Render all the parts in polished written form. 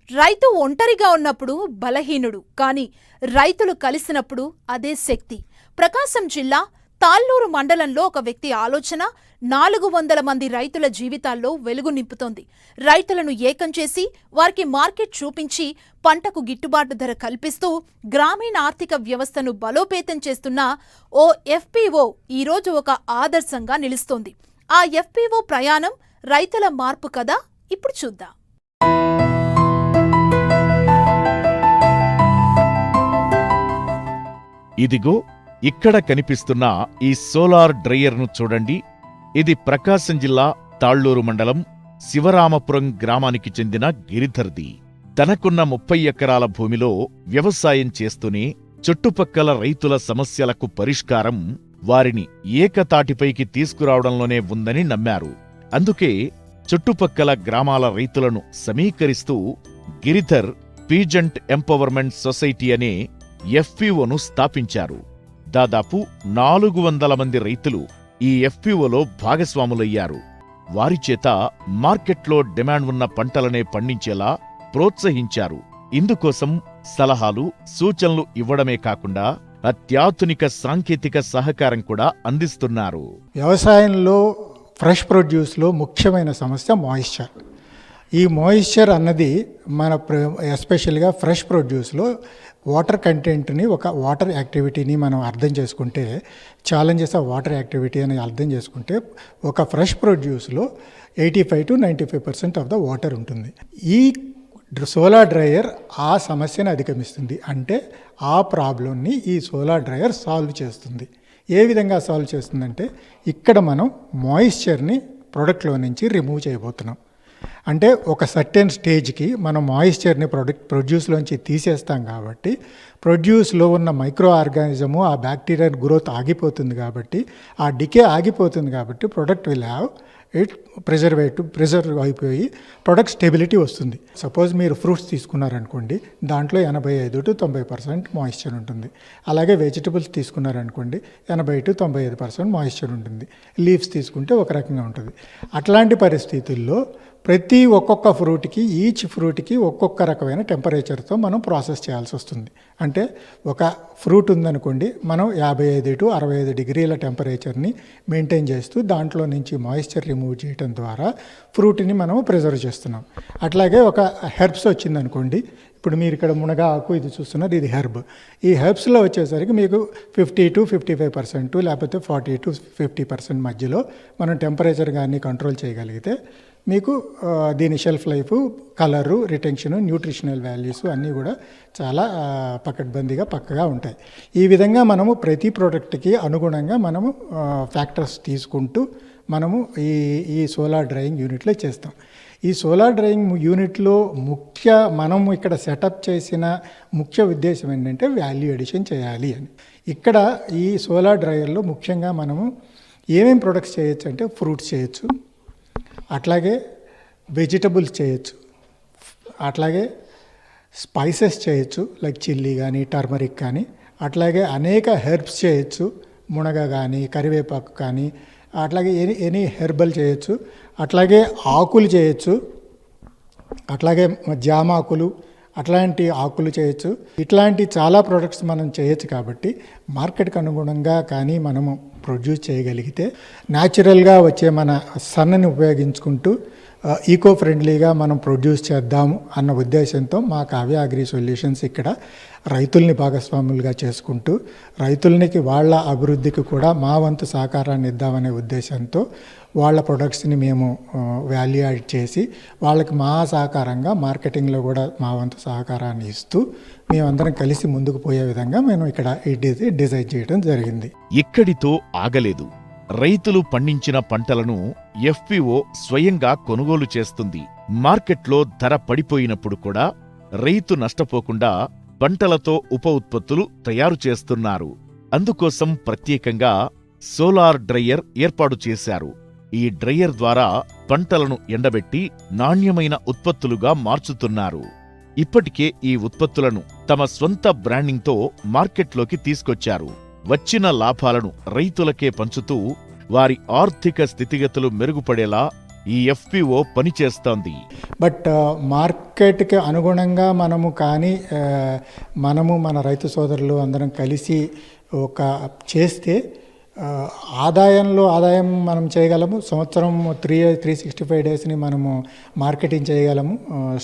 రైతు ఒంటరిగా ఉన్నప్పుడు బలహీనుడు, కానీ రైతులు కలిసినప్పుడు అదే శక్తి. ప్రకాశం జిల్లా తాళ్లూరు మండలంలో ఒక వ్యక్తి ఆలోచన 400 మంది రైతుల జీవితాల్లో వెలుగు నింపుతోంది. రైతులను ఏకం చేసి వారికి మార్కెట్ చూపించి పంటకు గిట్టుబాటు ధర కల్పిస్తూ గ్రామీణ ఆర్థిక వ్యవస్థను బలోపేతం చేస్తున్న ఓ ఎఫ్పిఓ ఈరోజు ఒక ఆదర్శంగా నిలుస్తోంది. ఆ ఎఫ్పిఓ ప్రయాణం రైతుల మార్పు కదా, ఇప్పుడు చూద్దాం. ఇదిగో ఇక్కడ కనిపిస్తున్న ఈ సోలార్ డ్రయర్ను చూడండి. ఇది ప్రకాశం జిల్లా తాళ్లూరు మండలం శివరామపురం గ్రామానికి చెందిన గిరిధర్ది. తనకున్న 30 ఎకరాల భూమిలో వ్యవసాయం చేస్తూనే చుట్టుపక్కల రైతుల సమస్యలకు పరిష్కారం వారిని ఏకతాటిపైకి తీసుకురావడంలోనే ఉందని నమ్మారు. అందుకే చుట్టుపక్కల గ్రామాల రైతులను సమీకరిస్తూ గిరిధర్ పీజెంట్ ఎంపవర్మెంట్ సొసైటీ అనే ఎఫ్పిఓను స్థాపించారు. దాదాపు 400 మంది రైతులు ఈ ఎఫ్పిఓలో భాగస్వాములయ్యారు. వారిచేత మార్కెట్లో డిమాండ్ ఉన్న పంటలనే పండించేలా ప్రోత్సహించారు. ఇందుకోసం సలహాలు, సూచనలు ఇవ్వడమే కాకుండా అత్యాధునిక సాంకేతిక సహకారం కూడా అందిస్తున్నారు. వ్యవసాయంలో ఫ్రెష్ ప్రొడ్యూస్లో ముఖ్యమైన సమస్య మాయిశ్చర్. ఈ మాయిశ్చర్ అన్నది మన ఎస్పెషల్గా ఫ్రెష్ ప్రొడ్యూస్లో వాటర్ కంటెంట్ని, ఒక వాటర్ యాక్టివిటీని మనం అర్థం చేసుకుంటే, ఛాలెంజెస్ ఆఫ్ వాటర్ యాక్టివిటీ అని అర్థం చేసుకుంటే, ఒక ఫ్రెష్ ప్రొడ్యూస్లో 85 to 95% ఆఫ్ ద వాటర్ ఉంటుంది. ఈ సోలార్ డ్రయర్ ఆ సమస్యను అధిగమిస్తుంది. అంటే ఆ ప్రాబ్లంని ఈ సోలార్ డ్రయర్ సాల్వ్ చేస్తుంది. ఏ విధంగా సాల్వ్ చేస్తుందంటే, ఇక్కడ మనం మాయిశ్చర్ని ప్రొడక్ట్లో నుంచి రిమూవ్ చేయబోతున్నాం. అంటే ఒక సర్టెన్ స్టేజ్కి మనం మాయిశ్చర్ని ప్రొడ్యూస్లోంచి తీసేస్తాం కాబట్టి ప్రొడ్యూస్లో ఉన్న మైక్రో ఆర్గానిజము, ఆ బ్యాక్టీరియా గ్రోత్ ఆగిపోతుంది కాబట్టి, ఆ డికే ఆగిపోతుంది కాబట్టి product will have it preserve అయిపోయి ప్రొడక్ట్ స్టెబిలిటీ వస్తుంది. సపోజ్ మీరు ఫ్రూట్స్ తీసుకున్నారనుకోండి, దాంట్లో 85 to 90% మాయిశ్చర్ ఉంటుంది. అలాగే వెజిటబుల్స్ తీసుకున్నారనుకోండి, 80 to 95% మాయిశ్చర్ ఉంటుంది. లీవ్స్ తీసుకుంటే ఒక రకంగా ఉంటుంది. అట్లాంటి పరిస్థితుల్లో ఒక్కొక్క ఫ్రూట్కి, ఈచ్ ఫ్రూట్కి ఒక్కొక్క రకమైన టెంపరేచర్తో మనం ప్రాసెస్ చేయాల్సి వస్తుంది. అంటే ఒక ఫ్రూట్ ఉందనుకోండి, మనం 55 to 65 డిగ్రీల టెంపరేచర్ని మెయింటైన్ చేస్తూ దాంట్లో నుంచి మాయిశ్చర్ రిమూవ్ చేయడం ద్వారా ఫ్రూట్ని మనం ప్రిజర్వ్ చేస్తున్నాం. అట్లాగే ఒక హెర్బ్స్ వచ్చిందనుకోండి, ఇప్పుడు మీరు ఇక్కడ మునగ ఆకు ఇది చూస్తున్నారు, ఇది హెర్బ్. ఈ హెర్బ్స్లో వచ్చేసరికి మీకు 50 to 55% లేకపోతే 40 to 50% మధ్యలో మనం టెంపరేచర్ కానీ కంట్రోల్ చేయగలిగితే మీకు దీని shelf life, colour, retention, nutritional values అన్నీ కూడా చాలా పకడ్బందీగా పక్కగా ఉంటాయి. ఈ విధంగా మనము ప్రతి ప్రోడక్ట్కి అనుగుణంగా మనము ఫ్యాక్టర్స్ తీసుకుంటూ మనము ఈ సోలార్ డ్రైయింగ్ యూనిట్లో చేస్తాం. ఈ సోలార్ డ్రైయింగ్ యూనిట్లో మనము ఇక్కడ సెటప్ చేసిన ముఖ్య ఉద్దేశం ఏంటంటే వాల్యూ ఎడిషన్ చేయాలి అని. ఇక్కడ ఈ సోలార్ డ్రైయర్లో ముఖ్యంగా మనము ఏమేమి ప్రొడక్ట్స్ చేయొచ్చు అంటే, ఫ్రూట్స్ చేయొచ్చు, అట్లాగే వెజిటబుల్స్ చేయొచ్చు, అట్లాగే స్పైసెస్ చేయొచ్చు, లైక్ చిల్లీ కానీ టర్మరిక్ కానీ, అట్లాగే అనేక హెర్బ్స్ చేయొచ్చు, మునగ కానీ కరివేపాకు కానీ, అట్లాగే ఎనీ హెర్బల్ చేయొచ్చు, అట్లాగే ఆకులు చేయొచ్చు, అట్లాగే జామాకులు, అట్లాంటి ఆకులు చేయొచ్చు. ఇట్లాంటి చాలా ప్రోడక్ట్స్ మనం చేయొచ్చు. కాబట్టి మార్కెట్కి అనుగుణంగా కానీ మనము ప్రొడ్యూస్ చేయగలిగితే న్యాచురల్గా వచ్చే మన సన్నని ఉపయోగించుకుంటూ ఈకో ఫ్రెండ్లీగా మనం ప్రొడ్యూస్ చేద్దాము అన్న ఉద్దేశంతో మా కావ్య అగ్రి సొల్యూషన్స్ ఇక్కడ రైతుల్ని భాగస్వాములుగా చేసుకుంటూ రైతులకి వాళ్ళ అభివృద్ధికి కూడా మా వంతు సహకారాన్ని ఇద్దామనే ఉద్దేశంతో వాళ్ళ ప్రొడక్ట్స్ని మేము వాల్యూ యాడ్ చేసి వాళ్ళకి మా సహకారంగా మార్కెటింగ్లో కూడా మా వంతు సహకారాన్ని ఇస్తూ మేమందరం కలిసి ముందుకు పోయే విధంగా మేము ఇక్కడ డిజైన్ చేయడం జరిగింది. ఇక్కడితో ఆగలేదు. రైతులు పండించిన పంటలను ఎఫ్పిఓ స్వయంగా కొనుగోలు చేస్తుంది. మార్కెట్లో ధర పడిపోయినప్పుడు కూడా రైతు నష్టపోకుండా పంటలతో ఉప ఉత్పత్తులు తయారు చేస్తున్నారు. అందుకోసం ప్రత్యేకంగా సోలార్ డ్రయర్ ఏర్పాటు చేశారు. ఈ డ్రయర్ ద్వారా పంటలను ఎండబెట్టి నాణ్యమైన ఉత్పత్తులుగా మార్చుతున్నారు. ఇప్పటికే ఈ ఉత్పత్తులను తమ స్వంత బ్రాండింగ్తో మార్కెట్లోకి తీసుకొచ్చారు. వచ్చిన లాభాలను రైతులకే పంచుతూ వారి ఆర్థిక స్థితిగతులు మెరుగుపడేలా ఈ ఎఫ్పిఓ పనిచేస్తోంది. బట్ మార్కెట్కి అనుగుణంగా మనము కానీ మనము మన రైతు సోదరులు అందరం కలిసి ఒక చేస్తే ఆదాయం మనం చేయగలము. సంవత్సరం 365 డేస్ని మనము మార్కెటింగ్ చేయగలము,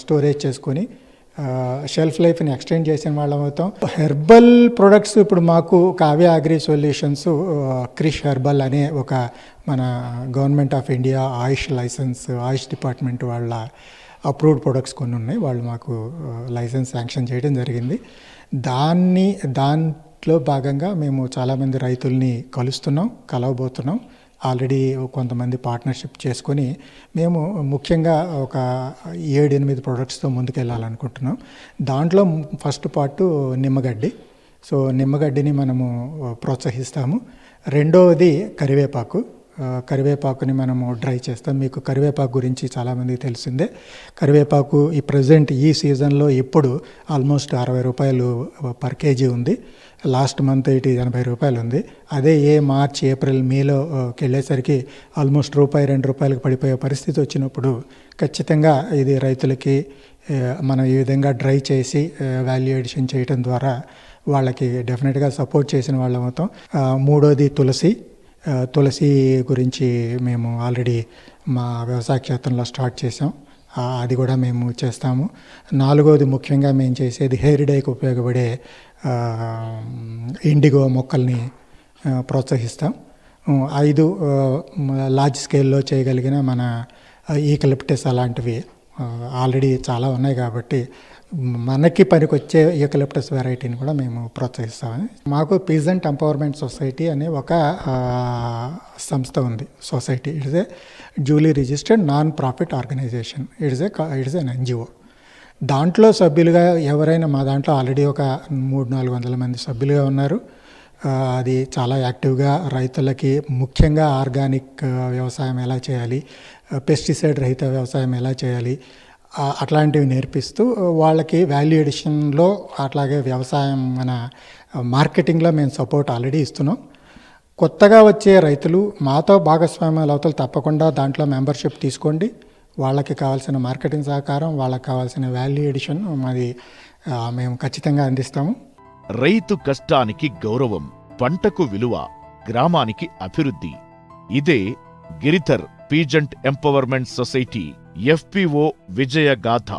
స్టోరేజ్ చేసుకొని షెల్ఫ్ లైఫ్ని ఎక్స్టెండ్ చేసిన వాళ్ళం అవుతాం. హెర్బల్ ప్రొడక్ట్స్ ఇప్పుడు మాకు Kavya agri solutions Krish herbal అనే ఒక మన government of India AYUSH department వాళ్ళ అప్రూవ్డ్ ప్రొడక్ట్స్ కొన్ని ఉన్నాయి. వాళ్ళు మాకు లైసెన్స్ శాంక్షన్ చేయడం జరిగింది. దాంట్లో భాగంగా మేము చాలామంది రైతుల్ని కలవబోతున్నాం. ఆల్రెడీ కొంతమంది పార్ట్నర్షిప్ చేసుకొని మేము ముఖ్యంగా ఒక 7-8 ప్రొడక్ట్స్తో ముందుకెళ్ళాలనుకుంటున్నాం. దాంట్లో ఫస్ట్ పార్ట్ నిమ్మగడ్డి. సో నిమ్మగడ్డిని మనము ప్రోత్సహిస్తాము. రెండవది కరివేపాకుని మనము డ్రై చేస్తాం. మీకు కరివేపాకు గురించి చాలామందికి తెలిసిందే. కరివేపాకు ఈ ప్రజెంట్ ఈ సీజన్లో ఇప్పుడు ఆల్మోస్ట్ 60 రూపాయలు పర్ కేజీ ఉంది. లాస్ట్ మంత్ ఇటు 80 రూపాయలు ఉంది. అదే మార్చ్ ఏప్రిల్ మేలోకి వెళ్ళేసరికి ఆల్మోస్ట్ ₹1-2 పడిపోయే పరిస్థితి వచ్చినప్పుడు ఖచ్చితంగా ఇది రైతులకి మనం ఈ విధంగా డ్రై చేసి వాల్యూ ఎడిషన్ చేయడం ద్వారా వాళ్ళకి డెఫినెట్గా సపోర్ట్ చేసిన వాళ్ళం అవుతాం. మూడోది తులసి గురించి మేము ఆల్రెడీ మా వ్యవసాయ క్షేత్రంలో స్టార్ట్ చేసాం. అది కూడా మేము చేస్తాము. నాలుగోది ముఖ్యంగా మేము చేసేది హెయిర్ డైకి ఉపయోగపడే ఇండిగో మొక్కల్ని ప్రోత్సహిస్తాం. 5 లార్జ్ స్కేల్లో చేయగలిగిన మన ఈకలిప్టస్ అలాంటివి ఆల్రెడీ చాలా ఉన్నాయి కాబట్టి మనకి పనికొచ్చే యూకలిప్టస్ వెరైటీని కూడా మేము ప్రోత్సహిస్తామని. మాకు పీజెంట్ ఎంపవర్మెంట్ సొసైటీ అనే ఒక సంస్థ ఉంది. Society it's a duly registered non profit organisation. It's an NGO. దాంట్లో సభ్యులుగా ఎవరైనా మా దాంట్లో ఆల్రెడీ ఒక 300-400 మంది సభ్యులుగా ఉన్నారు. అది చాలా యాక్టివ్గా రైతులకి ముఖ్యంగా ఆర్గానిక్ వ్యవసాయం ఎలా చేయాలి, పెస్టిసైడ్ రహిత వ్యవసాయం ఎలా చేయాలి అట్లాంటివి నేర్పిస్తూ వాళ్ళకి వాల్యూ ఎడిషన్లో అట్లాగే వ్యవసాయం మన మార్కెటింగ్లో మేము సపోర్ట్ ఆల్రెడీ ఇస్తున్నాం. కొత్తగా వచ్చే రైతులు మాతో భాగస్వామ్యాలు అవుతారు. తప్పకుండా దాంట్లో మెంబర్షిప్ తీసుకోండి. వాళ్ళకి కావాల్సిన మార్కెటింగ్ సహకారం, వాళ్ళకి కావాల్సిన వాల్యూ ఎడిషన్ మాది మేము ఖచ్చితంగా అందిస్తాము. రైతు కష్టానికి గౌరవం, పంటకు విలువ, గ్రామానికి అభివృద్ధి. ఇదే Giridhar peasant empowerment society FPO విజయగాథ.